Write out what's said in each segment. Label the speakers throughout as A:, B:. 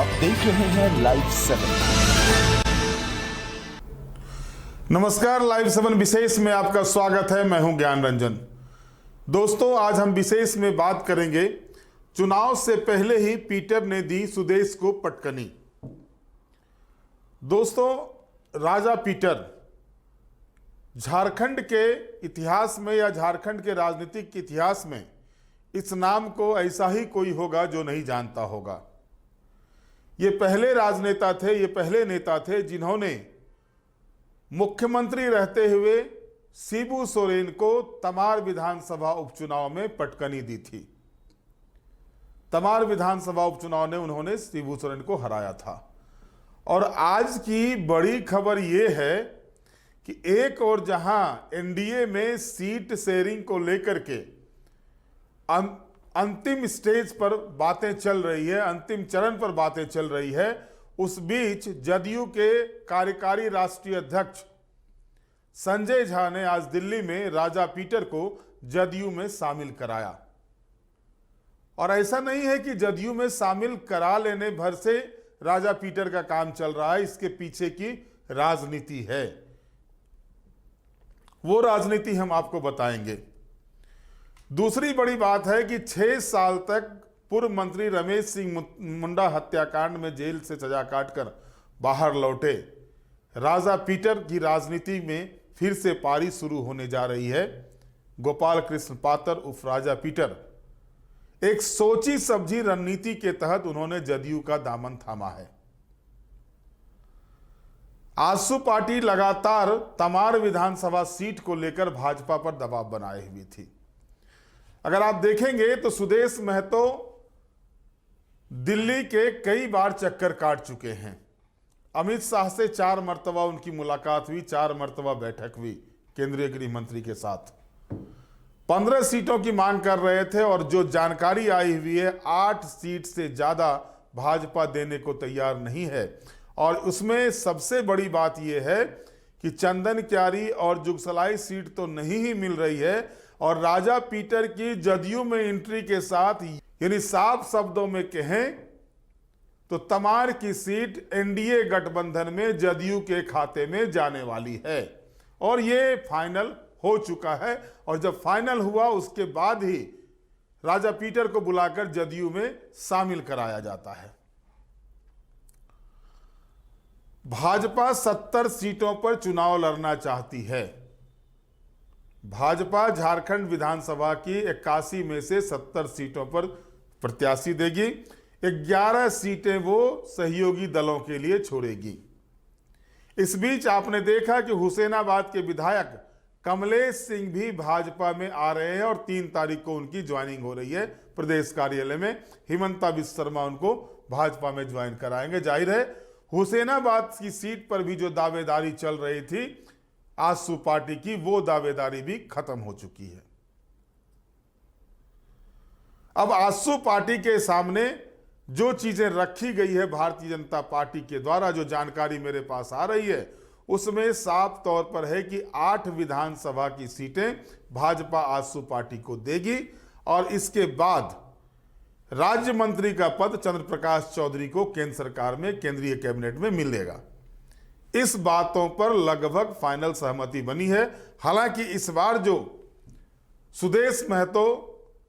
A: आप देख रहे हैं लाइव 7।
B: नमस्कार, लाइव 7 विशेष में आपका स्वागत है। मैं हूं ज्ञान रंजन। दोस्तों, आज हम विशेष में बात करेंगे, चुनाव से पहले ही पीटर ने दी सुदेश को पटकनी। दोस्तों, राजा पीटर झारखंड के इतिहास में या झारखंड के राजनीतिक इतिहास में इस नाम को ऐसा ही कोई होगा जो नहीं जानता होगा। ये पहले राजनेता थे, ये पहले नेता थे जिन्होंने मुख्यमंत्री रहते हुए शिबू सोरेन को तमार विधानसभा उपचुनाव में पटकनी दी थी। तमार विधानसभा उपचुनाव ने उन्होंने शिबू सोरेन को हराया था। और आज की बड़ी खबर यह है कि एक और जहां एनडीए में सीट शेयरिंग को लेकर के अंतिम स्टेज पर बातें चल रही है, अंतिम चरण पर बातें चल रही है, उस बीच जदयू के कार्यकारी राष्ट्रीय अध्यक्ष संजय झा ने आज दिल्ली में राजा पीटर को जदयू में शामिल कराया। और ऐसा नहीं है कि जदयू में शामिल करा लेने भर से राजा पीटर का काम चल रहा है, इसके पीछे की राजनीति है। वो राजनीति हम आपको बताएंगे। दूसरी बड़ी बात है कि 6 साल तक पूर्व मंत्री रमेश सिंह मुंडा हत्याकांड में जेल से सजा काटकर बाहर लौटे राजा पीटर की राजनीति में फिर से पारी शुरू होने जा रही है। गोपाल कृष्ण पातर उर्फ राजा पीटर एक सोची समझी रणनीति के तहत उन्होंने जदयू का दामन थामा है। आजसू पार्टी लगातार तमार विधानसभा सीट को लेकर भाजपा पर दबाव बनाए हुई थी। अगर आप देखेंगे तो सुदेश महतो दिल्ली के कई बार चक्कर काट चुके हैं। अमित शाह से 4 मर्तबा उनकी मुलाकात हुई, 4 मर्तबा बैठक हुई केंद्रीय गृह मंत्री के साथ। 15 सीटों की मांग कर रहे थे और जो जानकारी आई हुई है 8 सीट से ज्यादा भाजपा देने को तैयार नहीं है। और उसमें सबसे बड़ी बात यह है कि चंदन क्यारी और जुगसलाई सीट तो नहीं ही मिल रही है। और राजा पीटर की जदयू में एंट्री के साथ, यानी साफ शब्दों में कहें तो तमार की सीट एनडीए गठबंधन में जदयू के खाते में जाने वाली है। और ये फाइनल हो चुका है। और जब फाइनल हुआ उसके बाद ही राजा पीटर को बुलाकर जदयू में शामिल कराया जाता है। भाजपा 70 सीटों पर चुनाव लड़ना चाहती है। भाजपा झारखंड विधानसभा की 81 में से 70 सीटों पर प्रत्याशी देगी। 11 सीटें वो सहयोगी दलों के लिए छोड़ेगी। इस बीच आपने देखा कि हुसैनाबाद के विधायक कमलेश सिंह भी भाजपा में आ रहे हैं और 3 तारीख को उनकी ज्वाइनिंग हो रही है प्रदेश कार्यालय में। हिमंता बिस्वा शर्मा उनको भाजपा में ज्वाइन कराएंगे। जाहिर है हुसैनाबाद की सीट पर भी जो दावेदारी चल रही थी आजसू पार्टी की, वो दावेदारी भी खत्म हो चुकी है। अब आजसू पार्टी के सामने जो चीजें रखी गई है भारतीय जनता पार्टी के द्वारा, जो जानकारी मेरे पास आ रही है, उसमें साफ तौर पर है कि 8 विधानसभा की सीटें भाजपा आजसू पार्टी को देगी। और इसके बाद राज्य मंत्री का पद चंद्र प्रकाश चौधरी को केंद्र सरकार में, केंद्रीय कैबिनेट में मिलेगा। इस बातों पर लगभग फाइनल सहमति बनी है। हालांकि इस बार जो सुदेश महतो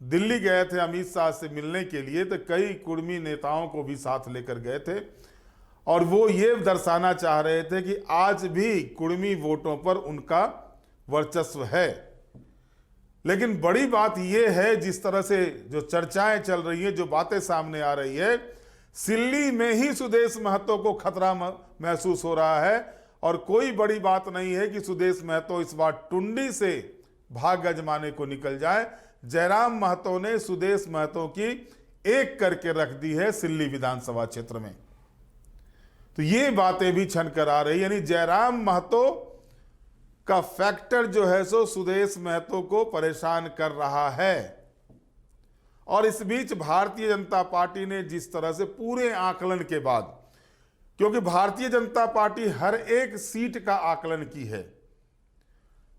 B: दिल्ली गए थे अमित शाह से मिलने के लिए, तो कई कुर्मी नेताओं को भी साथ लेकर गए थे और वो ये दर्शाना चाह रहे थे कि आज भी कुर्मी वोटों पर उनका वर्चस्व है। लेकिन बड़ी बात यह है, जिस तरह से जो चर्चाएं चल रही हैं, जो बातें सामने आ रही है, सिल्ली में ही सुदेश महतो को खतरा महसूस हो रहा है। और कोई बड़ी बात नहीं है कि सुदेश महतो इस बार टुंडी से भाग अजमाने को निकल जाए। जयराम महतो ने सुदेश महतो की एक करके रख दी है सिल्ली विधानसभा क्षेत्र में। तो ये बातें भी छन कर आ रही, यानी जयराम महतो का फैक्टर जो है सो सुदेश महतो को परेशान कर रहा है। और इस बीच भारतीय जनता पार्टी ने जिस तरह से पूरे आकलन के बाद, क्योंकि भारतीय जनता पार्टी हर एक सीट का आकलन की है,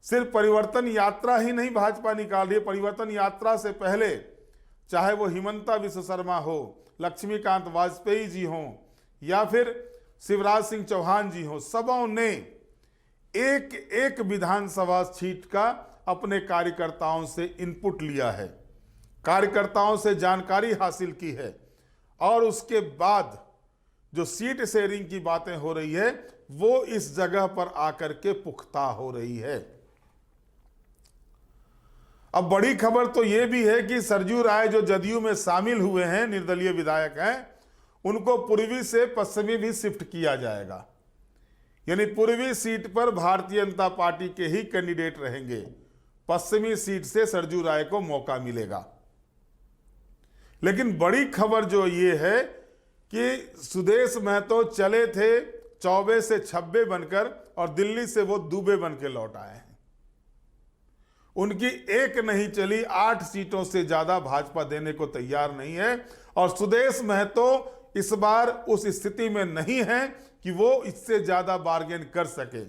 B: सिर्फ परिवर्तन यात्रा ही नहीं भाजपा निकाल रही है। परिवर्तन यात्रा से पहले चाहे वो हिमंता बिस्वा शर्मा हो लक्ष्मीकांत वाजपेयी जी हों या फिर शिवराज सिंह चौहान जी हों, सबों ने एक एक विधानसभा सीट का अपने कार्यकर्ताओं से इनपुट लिया है, कार्यकर्ताओं से जानकारी हासिल की है और उसके बाद जो सीट शेयरिंग की बातें हो रही है वो इस जगह पर आकर के पुख्ता हो रही है। अब बड़ी खबर तो यह भी है कि सरजू राय जो जदयू में शामिल हुए हैं, निर्दलीय विधायक हैं, उनको पूर्वी से पश्चिमी भी शिफ्ट किया जाएगा, यानी पूर्वी सीट पर भारतीय जनता पार्टी के ही कैंडिडेट रहेंगे, पश्चिमी सीट से सरजू राय को मौका मिलेगा। लेकिन बड़ी खबर जो ये है कि सुदेश महतो चले थे चौबे से छब्बे बनकर और दिल्ली से वो दुबे बन के लौट आए हैं। उनकी एक नहीं चली, 8 सीटों से ज्यादा भाजपा देने को तैयार नहीं है और सुदेश महतो इस बार उस स्थिति में नहीं है कि वो इससे ज्यादा बार्गेन कर सके।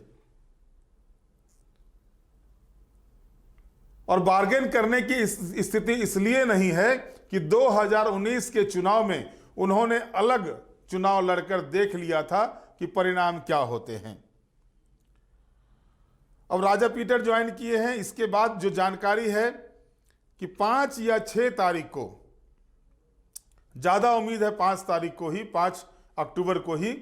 B: और बार्गेन करने की स्थिति इसलिए नहीं है कि 2019 के चुनाव में उन्होंने अलग चुनाव लड़कर देख लिया था कि परिणाम क्या होते हैं। अब राजा पीटर ज्वाइन किए हैं, इसके बाद जो जानकारी है कि 5 या 6 तारीख को, ज्यादा उम्मीद है 5 तारीख को ही, 5 अक्टूबर को ही,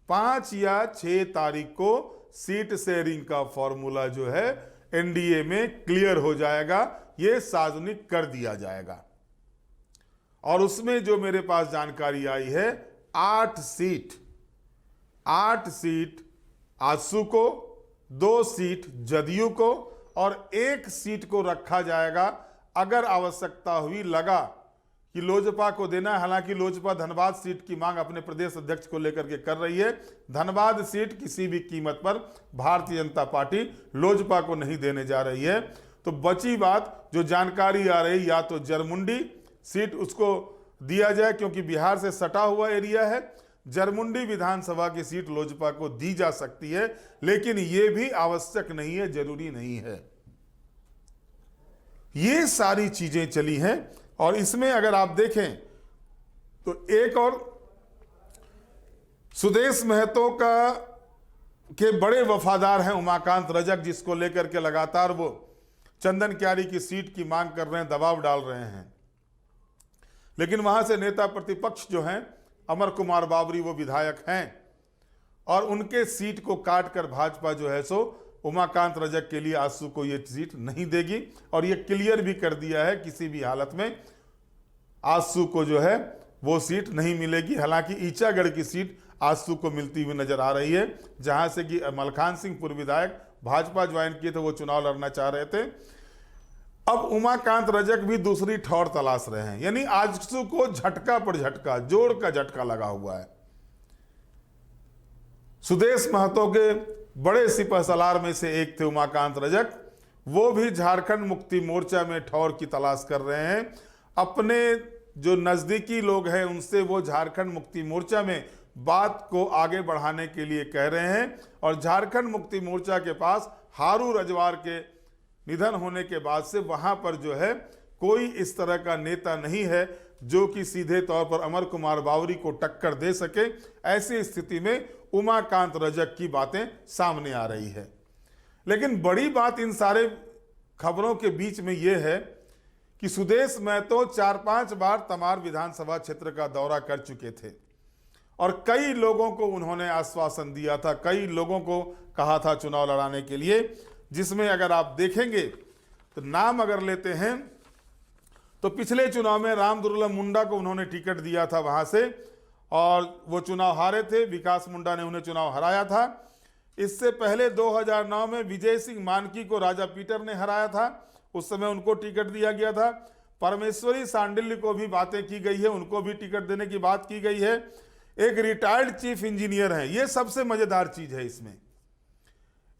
B: 5 या 6 तारीख को सीट शेयरिंग का फॉर्मूला जो है एनडीए में क्लियर हो जाएगा, ये सार्वजनिक कर दिया जाएगा। और उसमें जो मेरे पास जानकारी आई है 8 सीट आजसू को, 2 सीट जदयू को और 1 सीट को रखा जाएगा अगर आवश्यकता हुई, लगा कि लोजपा को देना है। हालांकि लोजपा धनबाद सीट की मांग अपने प्रदेश अध्यक्ष को लेकर के कर रही है। धनबाद सीट किसी भी कीमत पर भारतीय जनता पार्टी लोजपा को नहीं देने जा रही है। तो बची बात जो जानकारी आ रही, या तो जरमुंडी सीट उसको दिया जाए क्योंकि बिहार से सटा हुआ एरिया है, जरमुंडी विधानसभा की सीट लोजपा को दी जा सकती है, लेकिन यह भी आवश्यक नहीं है, जरूरी नहीं है। ये सारी चीजें चली हैं और इसमें अगर आप देखें तो एक और सुदेश महतो के बड़े वफादार हैं उमाकांत रजक, जिसको लेकर के लगातार वो चंदन क्यारी की सीट की मांग कर रहे हैं, दबाव डाल रहे हैं। लेकिन वहां से नेता प्रतिपक्ष जो हैं अमर कुमार बावरी, वो विधायक हैं और उनके सीट को काट कर भाजपा जो है सो उमाकांत रजक के लिए आजसू को ये सीट नहीं देगी और ये क्लियर भी कर दिया है किसी भी हालत में आजसू को जो है वो सीट नहीं मिलेगी। हालांकि ईचागढ़ की सीट आजसू को मिलती हुई नजर आ रही है, जहां से कि मलखान सिंह पूर्व विधायक भाजपा ज्वाइन किए थे, वो चुनाव लड़ना चाह रहे थे। अब उमाकांत रजक भी दूसरी ठौर तलाश रहे हैं, यानी आजसू को झटका पर झटका, जोड़ का झटका लगा हुआ है। सुदेश महतो के बड़े सिपहसालार में से एक थे उमाकांत रजक, वो भी झारखंड मुक्ति मोर्चा में ठौर की तलाश कर रहे हैं। अपने जो नजदीकी लोग हैं उनसे वो झारखंड मुक्ति मोर्चा में बात को आगे बढ़ाने के लिए कह रहे हैं और झारखंड मुक्ति मोर्चा के पास हारू रजवार के निधन होने के बाद से वहां पर जो है कोई इस तरह का नेता नहीं है जो कि सीधे तौर पर अमर कुमार बावरी को टक्कर दे सके। ऐसी स्थिति में उमाकांत रजक की बातें सामने आ रही है। लेकिन बड़ी बात इन सारे खबरों के बीच में यह है कि सुदेश महतो 4-5 बार तमार विधानसभा क्षेत्र का दौरा कर चुके थे और कई लोगों को उन्होंने आश्वासन दिया था, कई लोगों को कहा था चुनाव लड़ाने के लिए, जिसमें अगर आप देखेंगे तो नाम अगर लेते हैं तो पिछले चुनाव में राम दुर्लभ मुंडा को उन्होंने टिकट दिया था वहां से और वो चुनाव हारे थे, विकास मुंडा ने उन्हें चुनाव हराया था। इससे पहले 2009 में विजय सिंह मानकी को राजा पीटर ने हराया था, उस समय उनको टिकट दिया गया था। परमेश्वरी सांडिल्य को भी बातें की गई है, उनको भी टिकट देने की बात की गई है। एक रिटायर्ड चीफ इंजीनियर है, ये सबसे मजेदार चीज है इसमें,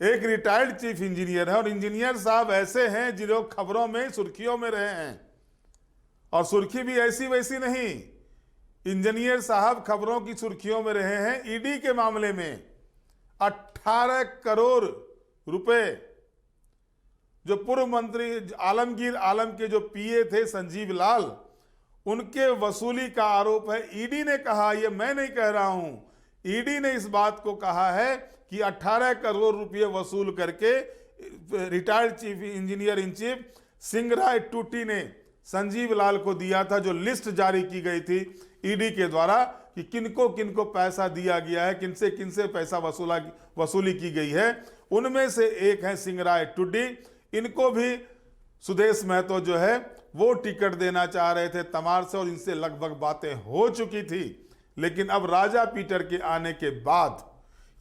B: एक रिटायर्ड चीफ इंजीनियर है और इंजीनियर साहब ऐसे हैं जिन लोग खबरों में सुर्खियों में रहे हैं और सुर्खी भी ऐसी वैसी नहीं। इंजीनियर साहब खबरों की सुर्खियों में रहे हैं ईडी के मामले में 18 करोड़ रुपए जो पूर्व मंत्री आलमगीर आलम के जो पीए थे संजीव लाल, उनके वसूली का आरोप है। ईडी ने कहा, ये मैं नहीं कह रहा हूं, ईडी ने इस बात को कहा है कि 18 करोड़ रुपए वसूल करके retired chief engineer in chief Singrai Tuti ने संजीव लाल को दिया था, जो लिस्ट जारी की गई थी ईडी के द्वारा कि किनको किनको पैसा दिया गया है, किनसे किनसे पैसा वसूली की गई है। उनमें से एक है सिंगराय टूडी। इनको भी सुदेश महतो जो है वो टिकट देना चाह रहे थे तमार से, और इनसे लगभग बातें हो चुकी थी। लेकिन अब राजा पीटर के आने के बाद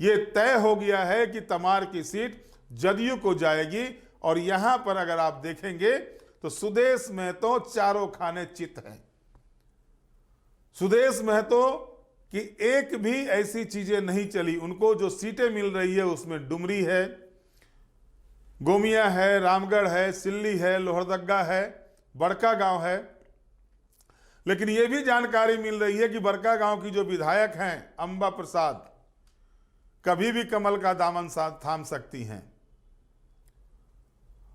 B: ये तय हो गया है कि तमार की सीट जदयू को जाएगी। और यहां पर अगर आप देखेंगे तो सुदेश महतो चारों खाने चित हैं। सुदेश महतो की एक भी ऐसी चीजें नहीं चली। उनको जो सीटें मिल रही है उसमें डुमरी है, गोमिया है, रामगढ़ है, सिल्ली है, लोहरदगा है, बड़का गांव है। लेकिन यह भी जानकारी मिल रही है कि बड़का गांव की जो विधायक हैं अंबा प्रसाद कभी भी कमल का दामन थाम सकती हैं।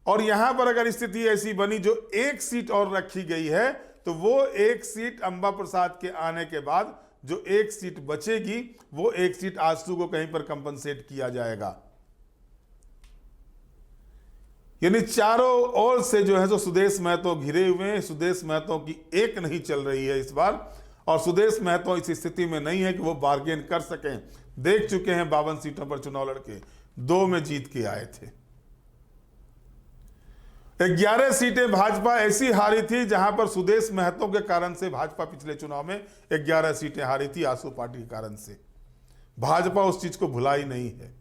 B: और यहां पर अगर स्थिति ऐसी बनी जो एक सीट और रखी गई है तो वो एक सीट अंबा प्रसाद के आने के बाद जो एक सीट बचेगी वो एक सीट आजसू को कहीं पर कंपनसेट किया जाएगा। यानी चारों ओर से जो है तो सुदेश महतो घिरे हुए हैं। सुदेश महतो की एक नहीं चल रही है इस बार, और सुदेश महतो इस स्थिति में नहीं है कि वो बार्गेन कर सकें। देख चुके हैं 52 सीटों पर चुनाव लड़के, 2 में जीत के आए थे। 11 सीटें भाजपा ऐसी हारी थी जहां पर सुदेश महतो के कारण से भाजपा पिछले चुनाव में 11 सीटें हारी थी आजसू पार्टी के कारण से। भाजपा उस चीज को भुलाई नहीं है,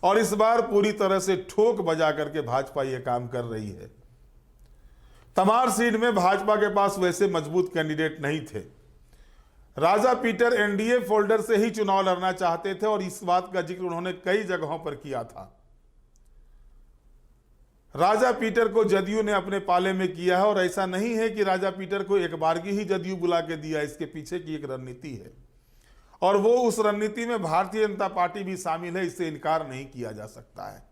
B: और इस बार पूरी तरह से ठोक बजा करके भाजपा यह काम कर रही है। तमार सीट में भाजपा के पास वैसे मजबूत कैंडिडेट नहीं थे। राजा पीटर एनडीए फोल्डर से ही चुनाव लड़ना चाहते थे, और इस बात का जिक्र उन्होंने कई जगहों पर किया था। राजा पीटर को जदयू ने अपने पाले में किया है, और ऐसा नहीं है कि राजा पीटर को एक बारगी ही जदयू बुला के दिया। इसके पीछे की एक रणनीति है, और वो उस रणनीति में भारतीय जनता पार्टी भी शामिल है, इससे इनकार नहीं किया जा सकता है।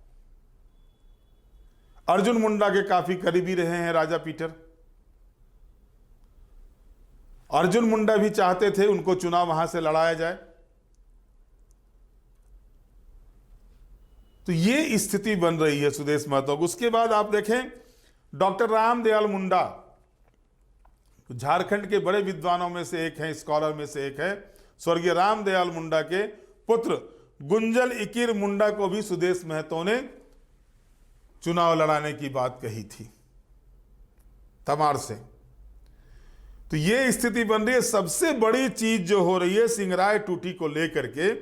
B: अर्जुन मुंडा के काफी करीबी रहे हैं राजा पीटर। अर्जुन मुंडा भी चाहते थे उनको चुनाव वहां से लड़ाया जाए। तो ये स्थिति बन रही है सुदेश महतो। उसके बाद आप देखें डॉक्टर रामदयाल मुंडा, झारखंड के बड़े विद्वानों में से एक हैं, स्कॉलर में से एक है। स्वर्गीय रामदयाल मुंडा के पुत्र गुंजल इकिर मुंडा को भी सुदेश महतो ने चुनाव लड़ाने की बात कही थी तमार से। तो ये स्थिति बन रही है। सबसे बड़ी चीज जो हो रही है सिंगराय टूटी को लेकर के,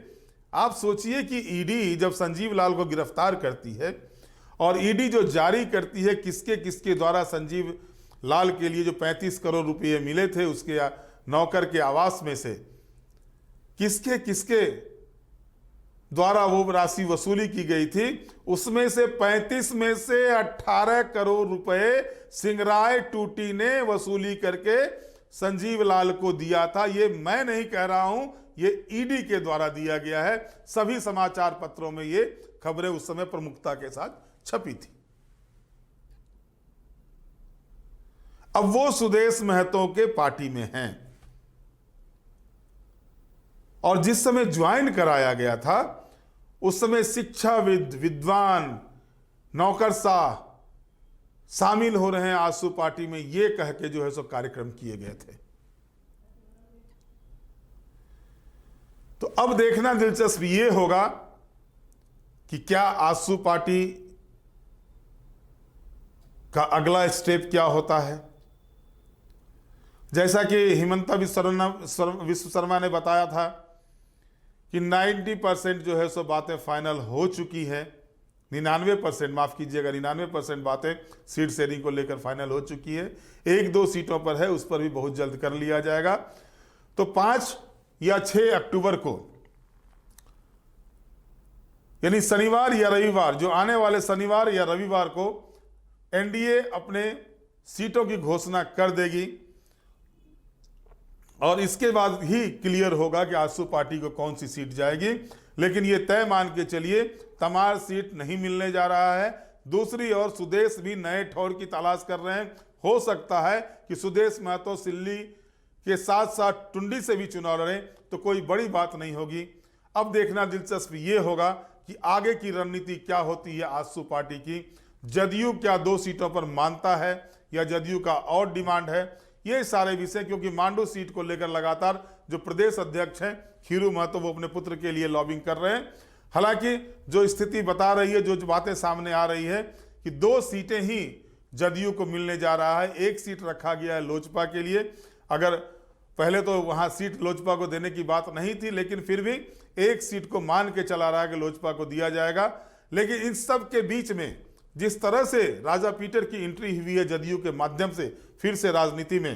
B: आप सोचिए कि ईडी जब संजीव लाल को गिरफ्तार करती है, और ईडी जो जारी करती है किसके किसके द्वारा संजीव लाल के लिए जो 35 करोड़ रुपए मिले थे उसके नौकर के आवास में से किसके किसके द्वारा वो राशि वसूली की गई थी, उसमें से 35 में से 18 करोड़ रुपए सिंगराय टूटी ने वसूली करके संजीव लाल को दिया था। ये मैं नहीं कह रहा हूं, ये ईडी के द्वारा दिया गया है। सभी समाचार पत्रों में ये खबरें उस समय प्रमुखता के साथ छपी थी। अब वो सुदेश महतो के पार्टी में हैं, और जिस समय ज्वाइन कराया गया था उस समय शिक्षाविद, विद्वान, नौकरशाह शामिल हो रहे हैं आजसू पार्टी में, ये कह के जो है सो कार्यक्रम किए गए थे। तो अब देखना दिलचस्प ये होगा कि क्या आजसू पार्टी का अगला स्टेप क्या होता है। जैसा कि हिमंता विश्व शर्मा ने बताया था कि 90% जो है सो बातें फाइनल हो चुकी है। 99%, माफ कीजिएगा, 99% बातें सीट शेयरिंग को लेकर फाइनल हो चुकी है। 1-2 सीटों पर है, उस पर भी बहुत जल्द कर लिया जाएगा। तो 5 या 6 अक्टूबर को, यानी शनिवार या रविवार, जो आने वाले शनिवार या रविवार को एनडीए अपने सीटों की घोषणा कर देगी, और इसके बाद ही क्लियर होगा कि आजसू पार्टी को कौन सी सीट जाएगी। लेकिन यह तय मान के चलिए तमार सीट नहीं मिलने जा रहा है। दूसरी ओर सुदेश भी नए ठौर की तलाश कर रहे हैं। हो सकता है कि सुदेश महतो सिल्ली के साथ साथ टुंडी से भी चुनाव लड़ें तो कोई बड़ी बात नहीं होगी। अब देखना दिलचस्प ये होगा कि आगे की रणनीति क्या होती है आजसू पार्टी की। जदयू क्या 2 सीटों पर मानता है या जदयू का और डिमांड है, ये सारे विषय, क्योंकि मांडू सीट को लेकर लगातार जो प्रदेश अध्यक्ष हैं खीरू महतो वो अपने पुत्र के लिए लॉबिंग कर रहे हैं। हालांकि जो स्थिति बता रही है, जो बातें सामने आ रही है कि 2 सीटें ही जदयू को मिलने जा रहा है, 1 सीट रखा गया है लोजपा के लिए। अगर पहले तो वहां सीट लोजपा को देने की बात नहीं थी, लेकिन फिर भी 1 सीट को मान के चला रहा है कि लोजपा को दिया जाएगा। लेकिन इन सब के बीच में जिस तरह से राजा पीटर की एंट्री हुई है जदयू के माध्यम से फिर से राजनीति में,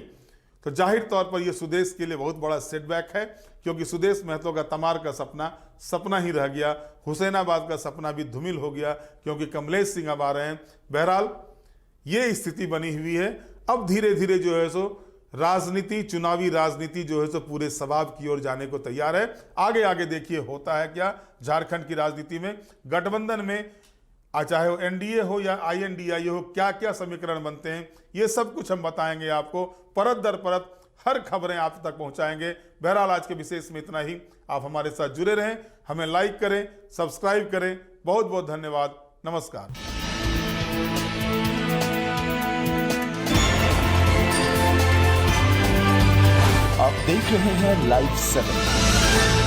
B: तो जाहिर तौर पर यह सुदेश के लिए बहुत बड़ा सेटबैक है, क्योंकि सुदेश महतो का तमार का सपना ही रह गया। हुसैनाबाद का सपना भी धूमिल हो गया, क्योंकि कमलेश सिंह अब आ रहे हैं। बहरहाल ये स्थिति बनी हुई है। अब धीरे धीरे जो है सो राजनीति, चुनावी राजनीति जो है सो पूरे सवाब की ओर जाने को तैयार है। आगे आगे देखिए होता है क्या झारखंड की राजनीति में, गठबंधन में, चाहे वो एनडीए हो या आईएनडीआई हो, क्या क्या समीकरण बनते हैं, ये सब कुछ हम बताएंगे आपको। परत दर परत हर खबरें आप तक पहुंचाएंगे। बहरहाल आज के विशेष में इतना ही। आप हमारे साथ जुड़े रहें, हमें लाइक करें, सब्सक्राइब करें। बहुत बहुत धन्यवाद। नमस्कार।
A: आप देख रहे हैं लाइव 7।